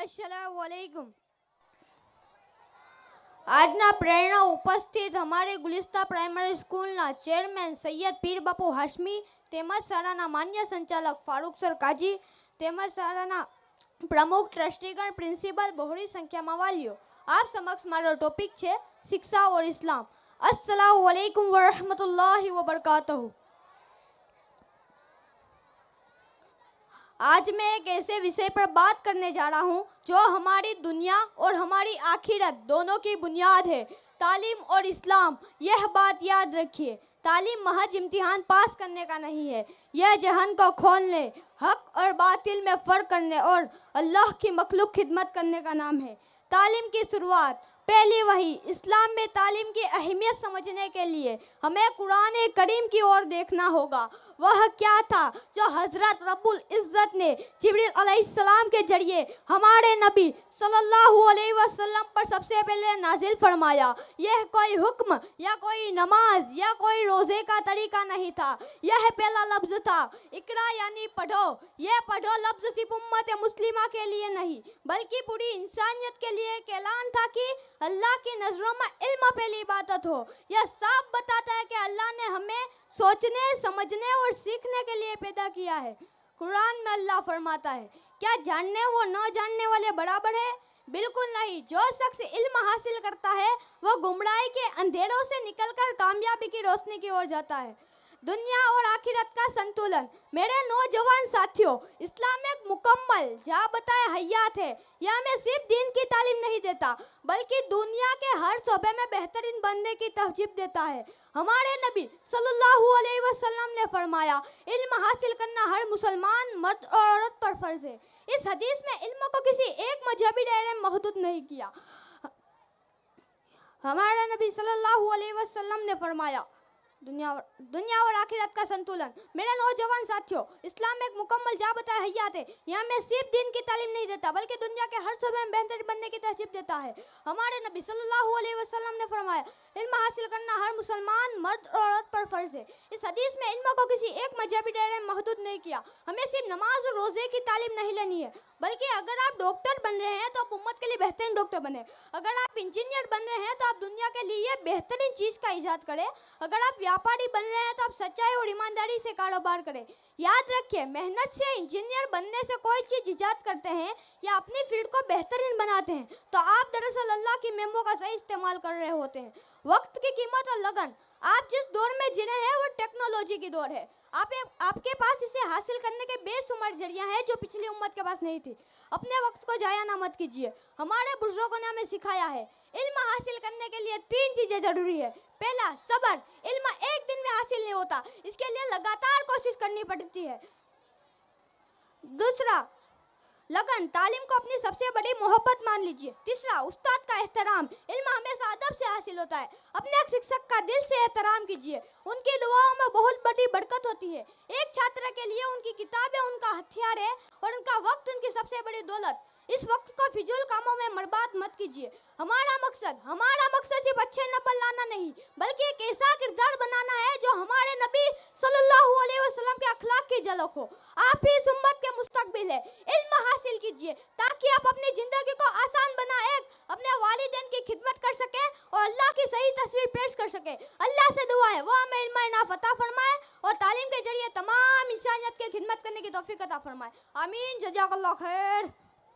अस्सलामु अलैकुम। આજના પ્રેરણા ઉપસ્થિત અમારે ગુલિસ્તા પ્રાઇમરી સ્કૂલના ચેરમેન સૈયદ પીર બાપુ હાશમી તેમજ શાળાના માન્ય સંચાલક ફારૂક સર કાજી તેમજ શાળાના પ્રમુખ ટ્રસ્ટીગણ પ્રિન્સિપલ બહોળી સંખ્યામાં વાલીઓ, આપ સમક્ષ મારો ટોપિક છે શિક્ષા और इस्लाम। अस्सलामु अलैकुम वरहमतुल्लाहि वबरकातुहू। आज मैं एक ऐसे विषय पर बात करने जा रहा हूँ जो हमारी दुनिया और हमारी आखिरत दोनों की बुनियाद है, तालीम और इस्लाम। यह बात याद रखिए, तालीम महज इम्तिहान पास करने का नहीं है, यह जहन को खोलने, हक और बातिल में फ़र्क करने और अल्लाह की मखलूक खिदमत करने का नाम है। तालीम की शुरुआत पहली वही। इस्लाम में तालीम की अहमियत समझने के लिए हमें कुरान करीम की ओर देखना होगा। वह क्या था जो हज़रत रब्बुल इज़्ज़त ने जिब्रील अलैहिस्सलाम के जरिए हमारे नबी सल्लल्लाहु अलैहि वसल्लम पर सबसे पहले नाजिल फरमाया। यह कोई हुक्म या कोई नमाज या कोई रोज़े का तरीका नहीं था, यह पहला लफ्ज़ था इकरा यानी पढ़ो। यह पढ़ो लफ्ज़ सिर्फ उम्मत मुस्लिमा के लिए नहीं बल्कि पूरी इंसानियत के लिए एक ऐलान था कि अल्लाह की नज़रों में इल्म पहली इबादत हो। यह साफ बताता है कि अल्लाह ने हमें सोचने, समझने और सीखने के लिए पैदा किया है। कुरान में अल्लाह फरमाता है, क्या जानने वो न जानने वाले बराबर है? बिल्कुल नहीं। जो शख्स इल्म हासिल करता है वह गुमराही के अंधेरों से निकलकर कामयाबी की रोशनी की ओर जाता है। दुनिया और आखिरत का संतुलन। मेरे नौजवान साथियों, इस्लाम एक मुकम्मल जाबता हयात है। यह हमें सिर्फ दीन की तालीम नहीं देता बल्कि दुनिया के हर शोबे में बेहतरीन बनने की तहजीब देता है। हमारे नबी सल्लल्लाहु अलैहि वसल्लम ने फरमाया, इल्म हासिल करना हर मुसलमान मर्द और औरत पर फर्ज है। इस हदीस में इल्म को किसी एक मजहबी दायरे में महदूद नहीं किया। हमारे नबी सल्लल्लाहु अलैहि वसल्लम ने फरमाया, दुनिया और आखिरत का संतुलन। मेरे नौजवान साथियों, इस्लाम एक मुकम्मल जाबता हयात है। यह हमें सिर्फ दीन की तालीम नहीं देता बल्कि दुनिया के हर शोबे में बेहतर बनने की तहजीब देता है। हमारे नबी सल्लल्लाहु अलैहि वसल्लम ने फरमाया, इल्म हासिल करना हर मुसलमान मर्द और औरत पर फर्ज है। इस हदीस में इल्म को किसी एक मजहबी दायरे में महदूद नहीं किया। हमें सिर्फ नमाज और रोज़े की तालीम नहीं लेनी है बल्कि अगर आप डॉक्टर बन रहे हैं तो आप उम्मत के लिए बेहतरीन डॉक्टर बने। अगर आप इंजीनियर बन रहे हैं तो आप दुनिया के लिए बेहतरीन चीज़ का ईजाद करें। अगर आप व्यापारी बन रहे हैं तो आप सच्चाई और ईमानदारी से कारोबार करें। याद रखिए, मेहनत से इंजीनियर बनने से कोई चीज़ ईजाद करते हैं या अपनी फील्ड को बेहतरीन बनाते हैं तो आप दरअसल अल्लाह की नेमतों का सही इस्तेमाल कर रहे होते हैं। वक्त की कीमत और लगन। आप जिस दौर में जी रहे हैं वो टेक्नोलॉजी की दौर है। आपके पास इसे हासिल करने के बेशुमार जरिया हैं जो पिछली उम्मत के पास नहीं थी। अपने वक्त को जाया ना मत कीजिए। हमारे बुजुर्गों ने हमें सिखाया है, इल्म हासिल करने के लिए 3 चीज़ें ज़रूरी है। पहला, सब्र। इल्म एक दिन में हासिल नहीं होता, इसके लिए लगातार कोशिश करनी पड़ती है। दूसरा, लगन। तालीम को अपनी सबसे बड़ी मोहब्बत मान लीजिए। तीसरा, उस्ताद का एहतराम। इल्म हमेशा अदब से हासिल होता है। अपने एक शिक्षक का दिल से एहतराम कीजिए, उनकी दुआओं में बहुत बड़ी बरकत होती है। एक छात्र के लिए उनकी किताबें उनका हथियार है और उनका वक्त उनकी सबसे बड़ी दौलत। इस वक्त को फिजूल कामों में बर्बाद मत कीजिए। हमारा मकसद सिर्फ अच्छे नंबर लाना नहीं बल्कि एक ऐसा किरदार बनाना है जो हमारे नबी सल्लल्लाहु अलैहि वसल्लम के अखलाक की झलक हो। आप ही इस उम्मत के मुस्तकबिल है। इल्म हासिल कीजिए ताकि आप अपनी जिंदगी को आसान बनाए, अपने वालिदैन की खिदमत कर सके और अल्लाह की सही तस्वीर पेश कर सके। अल्लाह से दुआ है वो हमें इल्म इनाफ अता फरमाए और तालीम के जरिए तमाम इंसानियत की खिदमत करने की तौफीक अता फरमाए। आमीन। जज़ाकल्लाह खैर।